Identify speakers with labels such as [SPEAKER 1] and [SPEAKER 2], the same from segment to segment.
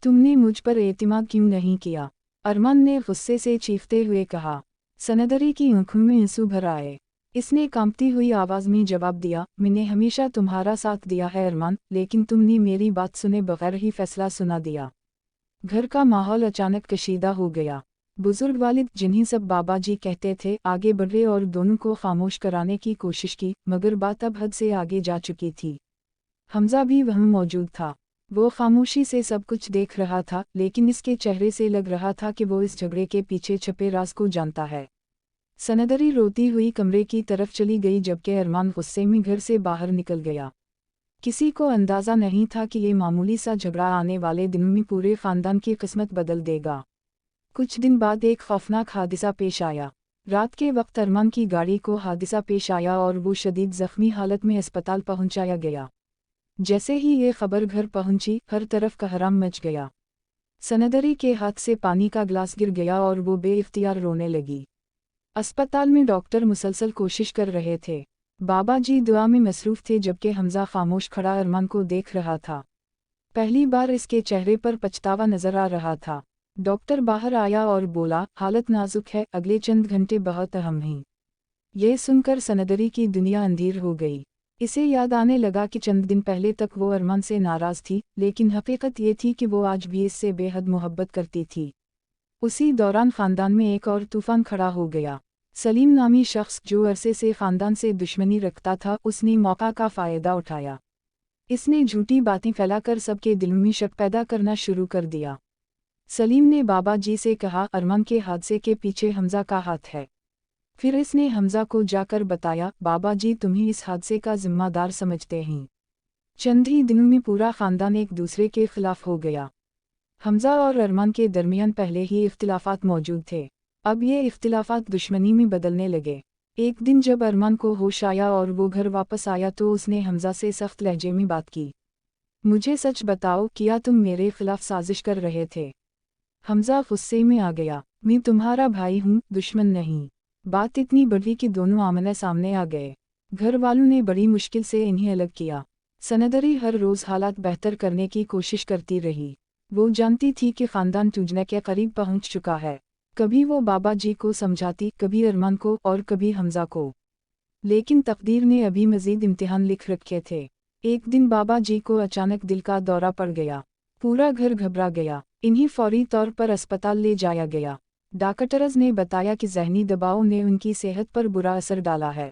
[SPEAKER 1] तुमने मुझ पर एतमाद क्यों नहीं किया? अरमान ने गुस्से से चीखते हुए कहा। सनदरी की आंखों में आंसू भर आए। इसने कांपती हुई आवाज़ में जवाब दिया, मैंने हमेशा तुम्हारा साथ दिया है अरमान, लेकिन तुमने मेरी बात सुने बगैर ही फैसला सुना दिया। घर का माहौल अचानक कशीदा हो गया। बुजुर्ग वालिद, जिन्हें सब बाबा जी कहते थे, आगे बढ़े और दोनों को खामोश कराने की कोशिश की, मगर बात अब हद से आगे जा चुकी थी। हमजा भी वहाँ मौजूद था। वो खामोशी से सब कुछ देख रहा था, लेकिन इसके चेहरे से लग रहा था कि वो इस झगड़े के पीछे छुपे राज को जानता है। सनदरी रोती हुई कमरे की तरफ चली गई, जबकि अरमान गुस्से में घर से बाहर निकल गया। किसी को अंदाज़ा नहीं था कि ये मामूली सा झगड़ा आने वाले दिनों में पूरे ख़ानदान की किस्मत बदल देगा। कुछ दिन बाद एक खौफनाक हादसा पेश आया। रात के वक्त अरमान की गाड़ी को हादसा पेश आया और वो शदीद ज़ख्मी हालत में अस्पताल पहुंचाया गया। जैसे ही ये खबर घर पहुंची, हर तरफ कहराम मच गया। सनदरी के हाथ से पानी का गिलास गिर गया और वो बेइख्तियार रोने लगी। अस्पताल में डॉक्टर मुसलसल कोशिश कर रहे थे। बाबा जी दुआ में मसरूफ़ थे, जबकि हमजा खामोश खड़ा अरमान को देख रहा था। पहली बार इसके चेहरे पर पछतावा नजर आ रहा था। डॉक्टर बाहर आया और बोला, हालत नाजुक है, अगले चंद घंटे बहुत अहम हैं। ये सुनकर सनदरी की दुनिया अंधेर हो गई। इसे याद आने लगा कि चंद दिन पहले तक वो अरमान से नाराज़ थी, लेकिन हकीकत ये थी कि वो आज भी इससे बेहद मोहब्बत करती थी। उसी दौरान ख़ानदान में एक और तूफ़ान खड़ा हो गया। सलीम नामी शख्स, जो अरसे से ख़ानदान से दुश्मनी रखता था, उसने मौका का फ़ायदा उठाया। इसने झूठी बातें फैलाकर सबके दिल में शक पैदा करना शुरू कर दिया। सलीम ने बाबा जी से कहा, अरमान के हादसे के पीछे हमजा का हाथ है। फिर इसने हमजा को जाकर बताया, बाबा जी तुम्हें इस हादसे का जिम्मेदार समझते हैं। चंद ही दिनों में पूरा ख़ानदान एक दूसरे के खिलाफ हो गया। हमजा और अरमान के दरमियान पहले ही इख्तिलाफ़ात मौजूद थे, अब ये इख्तिलाफ़ात दुश्मनी में बदलने लगे। एक दिन जब अरमान को होश आया और वो घर वापस आया तो उसने हमजा से सख्त लहजे में बात की। मुझे सच बताओ, क्या तुम मेरे खिलाफ साजिश कर रहे थे? हमजा गुस्से में आ गया। मैं तुम्हारा भाई हूँ, दुश्मन नहीं। बात इतनी बढ़ी कि दोनों आमने सामने आ गए। घर वालों ने बड़ी मुश्किल से इन्हें अलग किया। सनदरी हर रोज़ हालात बेहतर करने की कोशिश करती रही। वो जानती थी कि ख़ानदान टूटने के करीब पहुंच चुका है। कभी वो बाबा जी को समझाती, कभी अरमान को और कभी हमजा को। लेकिन तकदीर ने अभी मज़ीद इम्तिहान लिख रखे थे। एक दिन बाबा जी को अचानक दिल का दौरा पड़ गया। पूरा घर घबरा गया। इन्हें फौरी तौर पर अस्पताल ले जाया गया। डॉक्टर्स ने बताया कि ज़हनी दबाव ने उनकी सेहत पर बुरा असर डाला है।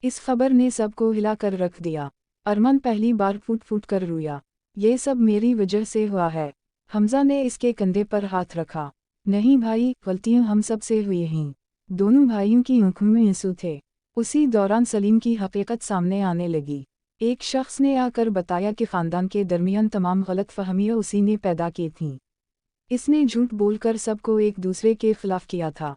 [SPEAKER 1] इस खबर ने सबको हिला कर रख दिया। अरमान पहली बार फूट फूट कर रोया। ये सब मेरी वजह से हुआ है। हमजा ने इसके कंधे पर हाथ रखा। नहीं भाई, गलतियां हम सब से हुई हैं। दोनों भाइयों की आंखों में आंसू थे। उसी दौरान सलीम की हकीकत सामने आने लगी। एक शख्स ने आकर बताया कि ख़ानदान के दरमियान तमाम गलतफहमियां उसी ने पैदा की थीं। इसने झूठ बोलकर सबको एक दूसरे के खिलाफ किया था।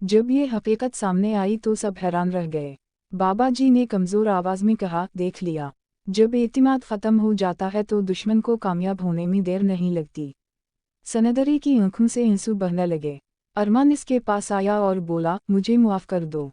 [SPEAKER 1] जब ये हकीकत सामने आई तो सब हैरान रह गए। बाबा जी ने कमज़ोर आवाज़ में कहा, देख लिया, जब एतिमाद ख़त्म हो जाता है तो दुश्मन को कामयाब होने में देर नहीं लगती। सनदरी की आंखों से आंसू बहने लगे। अरमान इसके पास आया और बोला, मुझे माफ़ कर दो,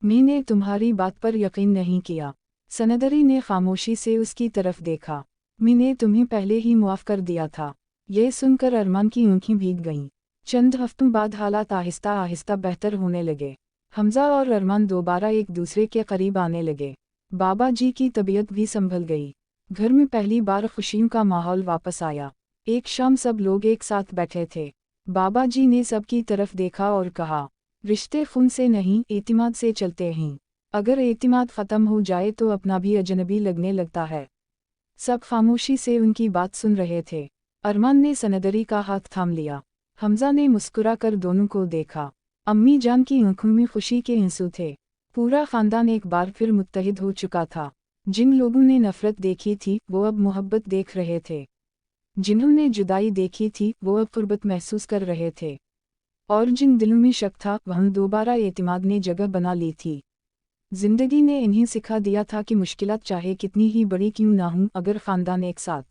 [SPEAKER 1] मैंने तुम्हारी बात पर यकीन नहीं किया। सनदरी ने खामोशी से उसकी तरफ देखा। मैंने तुम्हें पहले ही माफ़ कर दिया था। ये सुनकर अरमान की आंखें भीग गईं। चंद हफ्तों बाद हालात आहिस्ता आहिस्ता बेहतर होने लगे। हमजा और अरमान दोबारा एक दूसरे के करीब आने लगे। बाबा जी की तबीयत भी संभल गई। घर में पहली बार खुशियों का माहौल वापस आया। एक शाम सब लोग एक साथ बैठे थे। बाबा जी ने सबकी तरफ देखा और कहा, रिश्ते खून से नहीं, एतिमाद से चलते हैं। अगर एतिमाद ख़त्म हो जाए तो अपना भी अजनबी लगने लगता है। सब खामोशी से उनकी बात सुन रहे थे। अरमान ने सनदरी का हाथ थाम लिया। हमजा ने मुस्कुरा कर दोनों को देखा। अम्मी जान की आंखों में खुशी के आंसू थे। पूरा ख़ानदान एक बार फिर मुत्तहिद हो चुका था। जिन लोगों ने नफ़रत देखी थी वो अब मोहब्बत देख रहे थे। जिन्होंने जुदाई देखी थी वो अब क़ुर्बत महसूस कर रहे थे। और जिन दिलों में शक था वहाँ दोबारा एतिमाद ने जगह बना ली थी। ज़िंदगी ने इन्हें सिखा दिया था कि मुश्किलात चाहे कितनी ही बड़ी क्यों ना हों, अगर ख़ानदान एक साथ